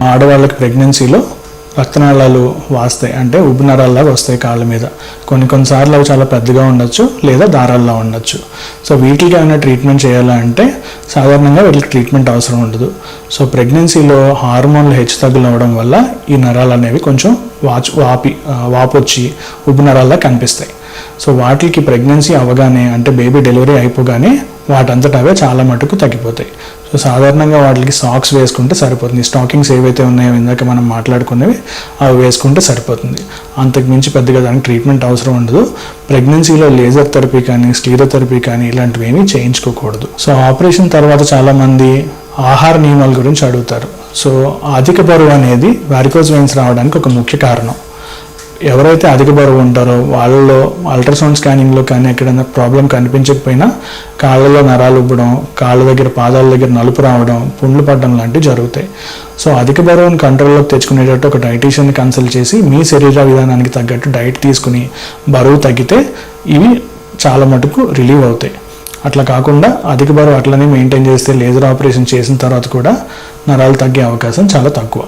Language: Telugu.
ఆడవాళ్ళకి ప్రెగ్నెన్సీలో రక్తనాళాలు వాస్తాయి, అంటే ఉబ్బు నరాల్లాగా వస్తాయి కాళ్ళ మీద. కొన్నిసార్లు అవి చాలా పెద్దగా ఉండొచ్చు లేదా దారాల్లో ఉండొచ్చు. సో వీటికి ఏమైనా ట్రీట్మెంట్ చేయాలా అంటే సాధారణంగా వీటికి ట్రీట్మెంట్ అవసరం ఉండదు. సో ప్రెగ్నెన్సీలో హార్మోన్లు హెచ్చుతగ్గులు అవ్వడం వల్ల ఈ నరాలు అనేవి కొంచెం వాపు వచ్చి ఉబ్బు నరాల్లా కనిపిస్తాయి. సో వాటికి ప్రెగ్నెన్సీ అవ్వగానే, అంటే బేబీ డెలివరీ అయిపోగానే వాటంతట అవే చాలా మటుకు తగ్గిపోతాయి. సో సాధారణంగా వాటికి సాక్స్ వేసుకుంటే సరిపోతుంది. స్టాకింగ్స్ ఏవైతే ఉన్నాయో ఇందాక మనం మాట్లాడుకునేవి అవి వేసుకుంటే సరిపోతుంది. అంతకుమించి పెద్దగా దానికి ట్రీట్మెంట్ అవసరం ఉండదు. ప్రెగ్నెన్సీలో లేజర్ థెరపీ కానీ స్క్లీరోథెరపీ కానీ ఇలాంటివి ఏమీ చేయించుకోకూడదు. సో ఆపరేషన్ తర్వాత చాలామంది ఆహార నియమాల గురించి అడుగుతారు. సో అధిక బరువు అనేది వారికోజ్ వెయిన్స్ రావడానికి ఒక ముఖ్య కారణం. ఎవరైతే అధిక బరువు ఉంటారో వాళ్ళలో అల్ట్రాసౌండ్ స్కానింగ్లో కానీ ఎక్కడైనా ప్రాబ్లం కనిపించకపోయినా కాళ్ళలో నరాలు ఉబ్బడం, కాళ్ళ దగ్గర పాదాల దగ్గర నలుపు రావడం, పుండ్లు పడడం లాంటివి జరుగుతాయి. సో అధిక బరువును కంట్రోల్లోకి తెచ్చుకునేటట్టు ఒక డైటీషియన్ని కన్సల్ట్ చేసి మీ శరీర విధానానికి తగ్గట్టు డైట్ తీసుకుని బరువు తగ్గితే ఇవి చాలా మటుకు రిలీవ్ అవుతాయి. అట్లా కాకుండా అధిక బరువు అట్లనే మెయింటైన్ చేస్తే లేజర్ ఆపరేషన్ చేసిన తర్వాత కూడా నరాలు తగ్గే అవకాశం చాలా తక్కువ.